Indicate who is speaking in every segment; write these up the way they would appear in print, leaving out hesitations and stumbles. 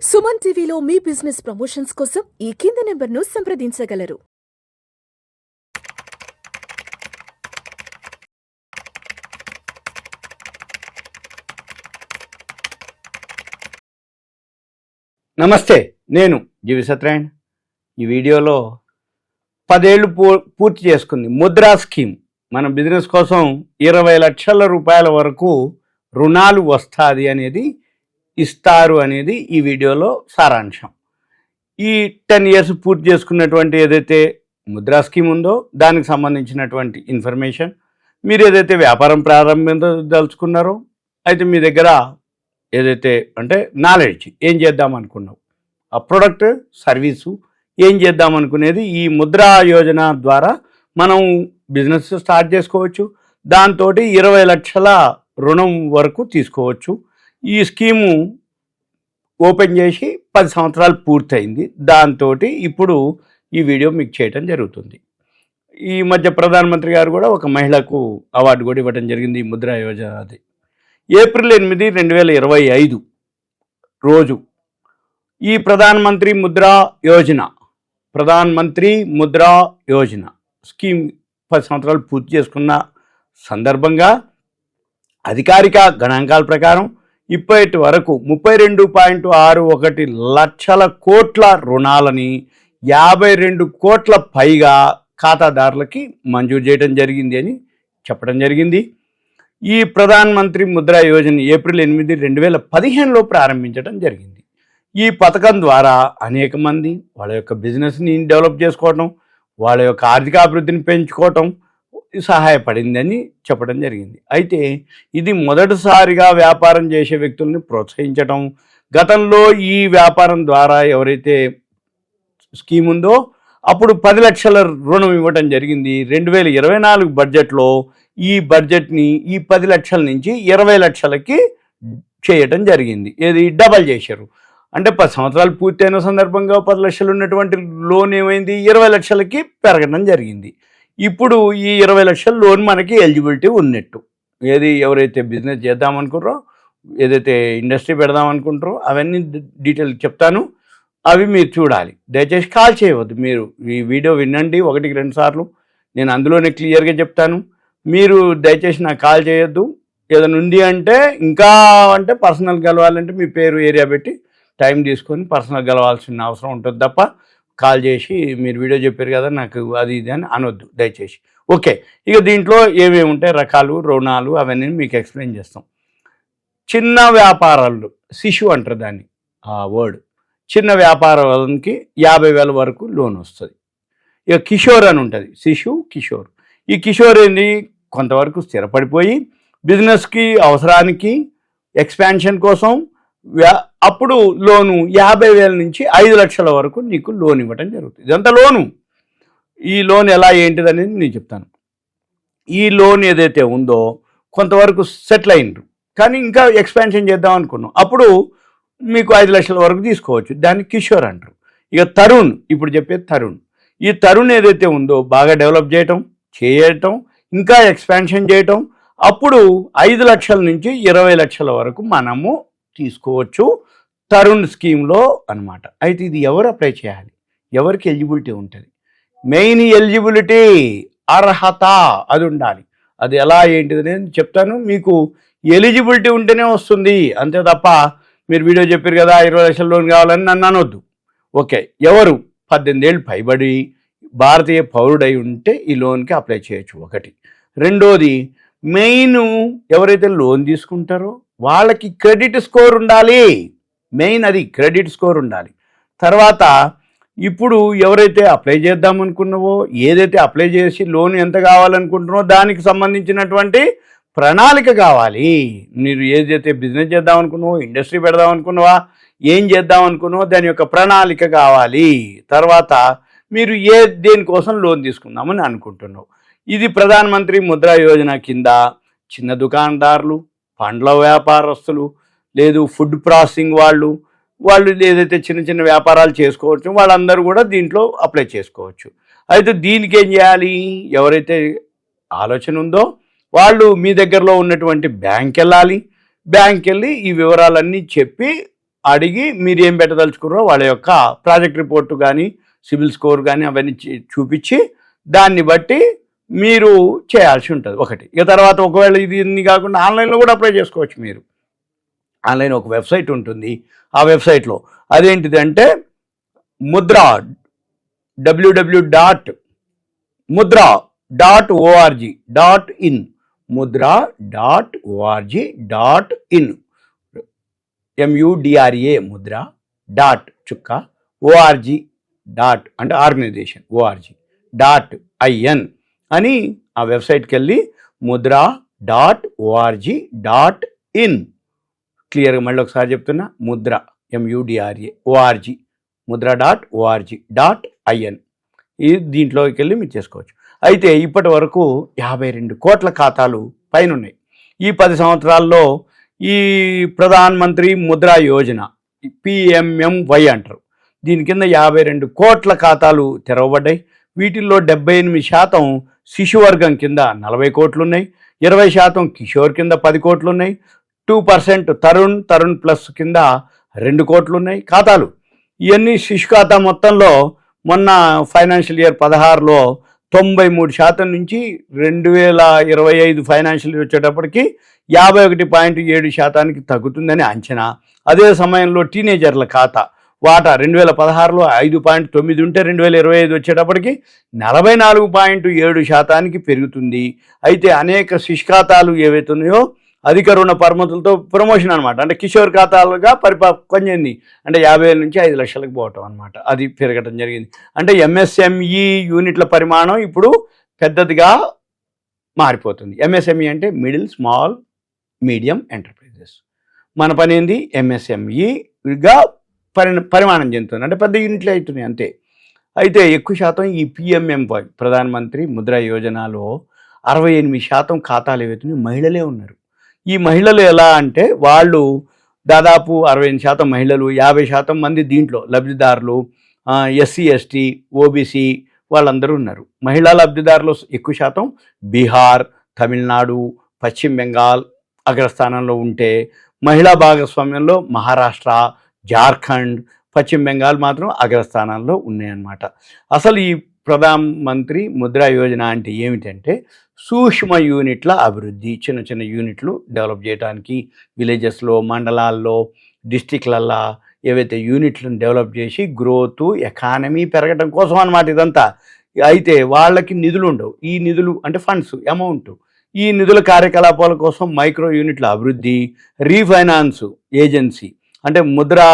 Speaker 1: సుమన్ టీవీలో మీ business promotions కోసం ఈ కింది నెంబర్ను సంప్రదించగలరు.
Speaker 2: నమస్తే, నేను జీవి సత్యనారాయణ. ఈ వీడియోలో 10 ఏళ్ళు పూర్తి చేసుకుంది ముద్రా స్కీమ్. మన బిజినెస్ కోసం 20 లక్షల రూపాయల వరకు రుణాలు వస్తుంది అనేది ఇస్తారు అనేది ఈ వీడియోలో సారాంశం. ఈ 10 ఇయర్స్ పూర్తి చేసుకున్నటువంటి ఏదైతే ముద్రా స్కీమ్ ఉందో దానికి సంబంధించినటువంటి ఇన్ఫర్మేషన్, మీరు ఏదైతే వ్యాపారం ప్రారంభించదలుచుకున్నారో అయితే మీ దగ్గర ఏదైతే అంటే నాలెడ్జ్, ఏం చేద్దాం అనుకున్నావు, ఆ ప్రొడక్ట్ సర్వీసు ఏం చేద్దాం అనుకునేది ఈ ముద్రా యోజన ద్వారా మనం బిజినెస్ స్టార్ట్ చేసుకోవచ్చు. దాంతో 20 లక్షల రుణం వరకు తీసుకోవచ్చు. ఈ స్కీము ఓపెన్ చేసి 10 సంవత్సరాలు పూర్తయింది. దాంతో ఇప్పుడు ఈ వీడియో మీకు చేయటం జరుగుతుంది. ఈ మధ్య ప్రధానమంత్రి గారు కూడా ఒక మహిళకు అవార్డు కూడా ఇవ్వడం జరిగింది ఈ ముద్రా యోజన. అది ఏప్రిల్ 8, 2025 రోజు ఈ ప్రధానమంత్రి ముద్రా యోజన స్కీమ్ 10 సంవత్సరాలు పూర్తి చేసుకున్న సందర్భంగా అధికారిక గణాంకాల ప్రకారం ఇప్పటి వరకు 32.61 లక్షల కోట్ల రుణాలని 52 కోట్ల పైగా ఖాతాదారులకి మంజూరు చేయడం జరిగింది అని చెప్పడం జరిగింది. ఈ ప్రధానమంత్రి ముద్రా యోజన ఏప్రిల్ 8, 2015లో ప్రారంభించడం జరిగింది. ఈ పథకం ద్వారా అనేక మంది వాళ్ళ యొక్క బిజినెస్ని డెవలప్ చేసుకోవటం, వాళ్ళ యొక్క ఆర్థిక అభివృద్ధిని పెంచుకోవటం సహాయపడిందని చెప్పడం జరిగింది. అయితే ఇది మొదటిసారిగా వ్యాపారం చేసే వ్యక్తుల్ని ప్రోత్సహించటం, గతంలో ఈ వ్యాపారం ద్వారా ఎవరైతే స్కీమ్ ఉందో అప్పుడు 10 లక్షల రుణం ఇవ్వటం జరిగింది. 2024 బడ్జెట్లో ఈ బడ్జెట్ని ఈ 10 లక్షల నుంచి 20 లక్షలకి చేయటం జరిగింది. ఏది డబల్ చేశారు. అంటే 10 సంవత్సరాలు పూర్తయిన సందర్భంగా 10 లక్షలు ఉన్నటువంటి లోన్ ఏమైంది 20 లక్షలకి పెరగడం జరిగింది. ఇప్పుడు ఈ 20 లక్షల లోన్ మనకి ఎలిజిబిలిటీ ఉన్నట్టు. ఏది ఎవరైతే బిజినెస్ చేద్దామనుకుంటారో, ఏదైతే ఇండస్ట్రీ పెడదామనుకుంటారో అవన్నీ డీటెయిల్ చెప్తాను, అవి మీరు చూడాలి. దయచేసి కాల్ చేయవద్దు. మీరు ఈ వీడియో వినండి 1-2 సార్లు, నేను అందులోనే క్లియర్గా చెప్తాను. మీరు దయచేసి నాకు కాల్ చేయొద్దు. ఏదైనా ఉంది అంటే ఇంకా అంటే పర్సనల్ కలవాలంటే మీ పేరు ఏరియా పెట్టి టైం తీసుకొని పర్సనల్ కలవాల్సిన అవసరం ఉంటుంది తప్ప కాల్ చేసి మీరు వీడియో చెప్పారు కదా నాకు అది ఇది అని అనొద్దు దయచేసి. ఓకే, ఇక దీంట్లో ఏమేమి ఉంటాయి రకాలు, రుణాలు అవన్నీ మీకు ఎక్స్ప్లెయిన్ చేస్తాం. చిన్న వ్యాపారాలు, శిశు అంటారు దాన్ని, ఆ వర్డ్, చిన్న వ్యాపారానికి 50,000 వరకు లోన్ వస్తుంది. ఇక కిషోర్ అని ఉంటుంది, శిశు కిషోర్. ఈ కిషోర్ ఏంది కొంతవరకు స్థిరపడిపోయి బిజినెస్కి అవసరానికి ఎక్స్పాన్షన్ కోసం అప్పుడు లోను 50,000 నుంచి 5 లక్షల వరకు నీకు లోన్ ఇవ్వటం జరుగుతుంది. ఇదంతా లోను. ఈ లోన్ ఎలా ఏంటిది అనేది నేను చెప్తాను. ఈ లోన్ ఏదైతే ఉందో కొంతవరకు సెటిల్ అయినరు కానీ ఇంకా ఎక్స్పాన్షన్ చేద్దాం అనుకున్నాం, అప్పుడు మీకు 5 లక్షల వరకు తీసుకోవచ్చు. దాన్ని కిషోర్ అంటారు. ఇక తరుణ్, ఇప్పుడు చెప్పేది తరుణ్. ఈ తరుణ్ ఏదైతే ఉందో బాగా డెవలప్ చేయటం ఇంకా ఎక్స్పాన్షన్ చేయటం, అప్పుడు 5 లక్షల నుంచి 20 లక్షల వరకు మనము తీసుకోవచ్చు తరుణ్ స్కీమ్లో అనమాట. అయితే ఇది ఎవరు అప్లై చేయాలి, ఎవరికి ఎలిజిబిలిటీ ఉంటుంది, మెయిన్ ఎలిజిబిలిటీ అర్హత అది ఉండాలి. అది ఎలా ఏంటిది నేను చెప్తాను. మీకు ఎలిజిబిలిటీ ఉంటేనే వస్తుంది, అంతే తప్ప మీరు వీడియో చెప్పారు కదా 20 లక్షల లోన్ కావాలని నన్ను అనొద్దు. ఓకే, ఎవరు 18 ఏళ్ళు పైబడి భారతీయ పౌరుడై ఉంటే ఈ లోన్కి అప్లై చేయొచ్చు. ఒకటి. రెండోది, మెయిన్ ఎవరైతే లోన్ తీసుకుంటారో వాళ్ళకి క్రెడిట్ స్కోర్ ఉండాలి. మెయిన్ అది క్రెడిట్ స్కోర్ ఉండాలి. తర్వాత ఇప్పుడు ఎవరైతే అప్లై చేద్దామనుకున్నావో, ఏదైతే అప్లై చేసి లోన్ ఎంత కావాలనుకుంటున్నావో దానికి సంబంధించినటువంటి ప్రణాళిక కావాలి. మీరు ఏదైతే బిజినెస్ చేద్దామనుకున్నావో, ఇండస్ట్రీ పెడదామనుకున్నావా, ఏం చేద్దామనుకున్నావో దాని యొక్క ప్రణాళిక కావాలి. తర్వాత మీరు దేనికోసం లోన్ తీసుకుందామని అనుకుంటున్నావు. ఇది ప్రధానమంత్రి ముద్రా యోజన కింద చిన్న దుకాణదారులు, పండ్ల వ్యాపారస్తులు, లేదు ఫుడ్ ప్రాసెసింగ్ వాళ్ళు ఏదైతే చిన్న చిన్న వ్యాపారాలు చేసుకోవచ్చు వాళ్ళందరూ కూడా దీంట్లో అప్లై చేసుకోవచ్చు. అయితే దీనికి ఏం చేయాలి, ఎవరైతే ఆలోచన ఉందో వాళ్ళు మీ దగ్గరలో ఉన్నటువంటి బ్యాంక్ వెళ్ళాలి. బ్యాంక్ వెళ్ళి ఈ వివరాలన్నీ చెప్పి అడిగి మీరు ఏం పెట్టదలుచుకున్నారో వాళ్ళ యొక్క ప్రాజెక్ట్ రిపోర్టు కానీ సిబిల్ స్కోర్ కానీ అవన్నీ చూపించి దాన్ని బట్టి మీరు చేయాల్సి ఉంటుంది ఒకటి. ఇక తర్వాత ఒకవేళ ఇది కాకుండా ఆన్లైన్లో కూడా అప్లై చేసుకోవచ్చు. మీరు ఆన్లైన్ ఒక వెబ్సైట్ ఉంటుంది, ఆ వెబ్సైట్లో అదేంటిదంటే www.mudra.org.in mudra.org.in MUDRA Mudra dot చుక్క ORG డాట్ అంటే ఆర్గనైజేషన్ ORG.in అని ఆ వెబ్సైట్కి వెళ్ళి mudra.org.in క్లియర్గా మళ్ళీ ఒకసారి చెప్తున్నా, ముద్ర MUDRA ORG mudra.org.in ఇది దీంట్లోకి వెళ్ళి మీరు చేసుకోవచ్చు. అయితే ఇప్పటి వరకు 52 కోట్ల ఖాతాలు పైన ఉన్నాయి. ఈ 10 సంవత్సరాల్లో ఈ ప్రధాన్ మంత్రి ముద్రా యోజన PMMY అంటారు, దీని కింద 52 కోట్ల ఖాతాలు తెరవబడ్డాయి. వీటిల్లో 78% శిశువర్గం కింద 40 కోట్లు ఉన్నాయి, 20% కిషోర్ కింద 10 కోట్లు ఉన్నాయి, 2% తరుణ్ ప్లస్ కింద 2 కోట్లు ఉన్నాయి ఖాతాలు. ఇవన్నీ శిశు ఖాతా మొత్తంలో మొన్న ఫైనాన్షియల్ ఇయర్ 16లో 93% నుంచి 2025 ఫైనాన్షియల్ ఇయర్ వచ్చేటప్పటికి 51.7% తగ్గుతుందని అంచనా. అదే సమయంలో టీనేజర్ల ఖాతా వాటా 2016లో 5.9 ఉంటే 2025 వచ్చేటప్పటికి 44.7% పెరుగుతుంది. అయితే అనేక శిశు ఖాతాలు ఏవైతే ఉన్నాయో అధిక రుణ పరిమితులతో ప్రమోషన్ అనమాట, అంటే కిషోర్ ఖాతాలుగా పరిపక్వం చెంది అంటే 50,000 నుంచి 5 లక్షలకు పోవటం అనమాట, అది పెరగటం జరిగింది. అంటే MSME యూనిట్ల పరిమాణం ఇప్పుడు పెద్దదిగా మారిపోతుంది. MSME అంటే మిడిల్ స్మాల్ మీడియం ఎంటర్ప్రైజెస్. మన పని ఏంది, MSMEగా పరిమాణం చెందుతుంది, అంటే పెద్ద యూనిట్లు అవుతున్నాయి అంతే. అయితే ఎక్కువ శాతం ఈ PMMY ప్రధానమంత్రి ముద్రా యోజనలో 68% ఖాతాలు ఏవైతున్నాయి మహిళలే ఉన్నారు. ఈ మహిళలు ఎలా అంటే వాళ్ళు దాదాపు 65% మహిళలు, 50% మంది దీంట్లో లబ్ధిదారులు SC ST OBC వాళ్ళందరూ ఉన్నారు. మహిళా లబ్ధిదారులు ఎక్కువ శాతం బీహార్, తమిళనాడు, పశ్చిమ బెంగాల్ అగ్రస్థానంలో ఉంటే మహిళా భాగస్వామ్యంలో మహారాష్ట్ర, జార్ఖండ్, పశ్చిమ బెంగాల్ మాత్రం అగ్రస్థానాల్లో ఉన్నాయన్నమాట. అసలు ఈ ప్రధాన్ మంత్రి ముద్రా యోజన అంటే ఏమిటంటే సూక్ష్మ యూనిట్ల అభివృద్ధి, చిన్న చిన్న యూనిట్లు డెవలప్ చేయడానికి విలేజెస్లో, మండలాల్లో, డిస్టిక్లల్లో ఏవైతే యూనిట్లను డెవలప్ చేసి గ్రోత్ ఎకానమీ పెరగడం కోసం అన్నమాట ఇదంతా. అయితే వాళ్ళకి నిధులు ఉండవు. ఈ నిధులు అంటే ఫండ్స్ అమౌంట్, ఈ నిధుల కార్యకలాపాల కోసం మైక్రో యూనిట్ల అభివృద్ధి, రీఫైనాన్స్ ఏజెన్సీ అంటే ముద్రా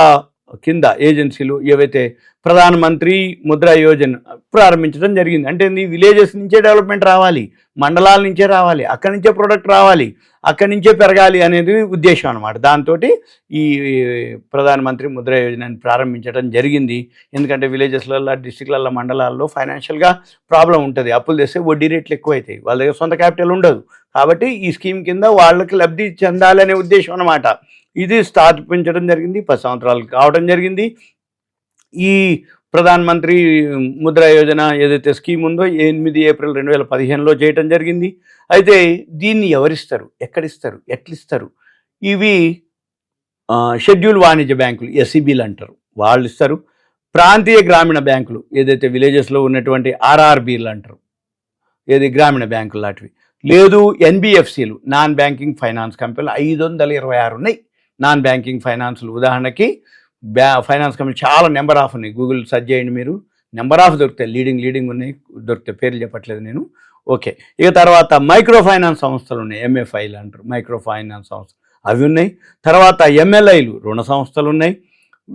Speaker 2: కింద ఏజెన్సీలు ఏవైతే ప్రధానమంత్రి ముద్రా యోజన ప్రారంభించడం జరిగింది. అంటే విలేజెస్ నుంచే డెవలప్మెంట్ రావాలి, మండలాల నుంచే రావాలి, అక్కడి నుంచే ప్రొడక్ట్ రావాలి, అక్కడి నుంచే పెరగాలి అనేది ఉద్దేశం అనమాట. దాంతో ఈ ప్రధానమంత్రి ముద్రా యోజనని ప్రారంభించడం జరిగింది. ఎందుకంటే విలేజెస్లలో, డిస్టిక్లలో, మండలాల్లో ఫైనాన్షియల్గా ప్రాబ్లం ఉంటుంది. అప్పులు తెస్తే వడ్డీ రేట్లు ఎక్కువ అవుతాయి, వాళ్ళ దగ్గర సొంత క్యాపిటల్ ఉండదు. కాబట్టి ఈ స్కీమ్ కింద వాళ్ళకి లబ్ధి చెందాలనే ఉద్దేశం అనమాట. ఇది స్థాపించడం జరిగింది, 10 సంవత్సరాలు కావడం జరిగింది. ఈ ప్రధాన్ మంత్రి ముద్రా యోజన ఏదైతే స్కీమ్ ఉందో 8 ఏప్రిల్ 2015లో చేయటం జరిగింది. అయితే దీన్ని ఎవరిస్తారు, ఎక్కడిస్తారు, ఎట్లిస్తారు? ఇవి షెడ్యూల్ వాణిజ్య బ్యాంకులు SEBలు అంటారు, వాళ్ళు ఇస్తారు. ప్రాంతీయ గ్రామీణ బ్యాంకులు ఏదైతే విలేజెస్లో ఉన్నటువంటి RRBలు అంటారు, ఏది గ్రామీణ బ్యాంకులు లాంటివి. లేదు NBFCలు, నాన్ బ్యాంకింగ్ ఫైనాన్స్ కంపెనీలు 526 ఉన్నాయి. నాన్ బ్యాంకింగ్ ఫైనాన్స్లు ఉదాహరణకి ఫైనాన్స్ కంపెనీ చాలా నెంబర్ ఆఫ్ ఉన్నాయి. గూగుల్ సెర్చ్ చేయండి, మీరు నెంబర్ ఆఫ్ దొరుకుతాయి. లీడింగ్ ఉన్నాయి, దొరికితే పేర్లు చెప్పట్లేదు నేను. ఓకే, ఇక తర్వాత మైక్రో ఫైనాన్స్ సంస్థలు ఉన్నాయి, MFIలు అంటారు, మైక్రో ఫైనాన్స్ సంస్థలు, అవి ఉన్నాయి. తర్వాత MLIలు, రుణ సంస్థలు ఉన్నాయి.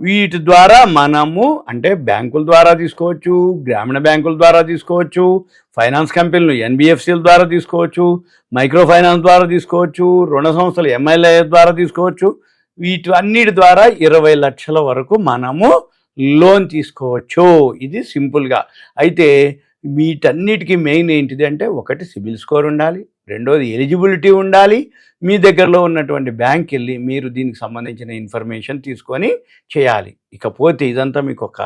Speaker 2: వీటి ద్వారా మనము అంటే బ్యాంకుల ద్వారా తీసుకోవచ్చు, గ్రామీణ బ్యాంకుల ద్వారా తీసుకోవచ్చు, ఫైనాన్స్ కంపెనీలు NBFCల ద్వారా తీసుకోవచ్చు, మైక్రో ఫైనాన్స్ ద్వారా తీసుకోవచ్చు, రుణ సంస్థలు MLI ద్వారా తీసుకోవచ్చు. వీటి అన్నిటి ద్వారా 20 లక్షల వరకు మనము లోన్ తీసుకోవచ్చు. ఇది సింపుల్గా. అయితే వీటన్నిటికీ మెయిన్ ఏంటిది అంటే, ఒకటి సిబిల్ స్కోర్ ఉండాలి, రెండోది ఎలిజిబిలిటీ ఉండాలి. మీ దగ్గరలో ఉన్నటువంటి బ్యాంక్ వెళ్ళి మీరు దీనికి సంబంధించిన ఇన్ఫర్మేషన్ తీసుకొని చేయాలి. ఇకపోతే ఇదంతా మీకు ఒక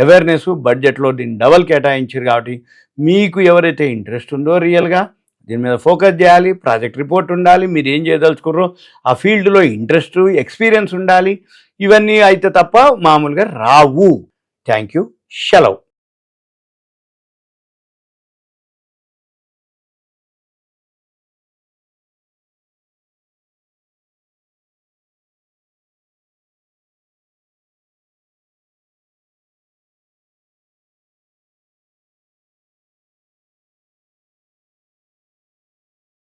Speaker 2: అవేర్నెస్, బడ్జెట్లో దీన్ని డబల్ కేటాయించారు కాబట్టి మీకు ఎవరైతే ఇంట్రెస్ట్ ఉందో రియల్గా దీని మీద ఫోకస్ చేయాలి, ప్రాజెక్ట్ రిపోర్ట్ ఉండాలి, మీరు ఏం చేయదలుచుకుర్రో ఆ ఫీల్డ్లో ఇంట్రెస్ట్, ఎక్స్పీరియన్స్ ఉండాలి. ఇవన్నీ అయితే తప్ప మామూలుగా రావు. Thank you. సెలవు.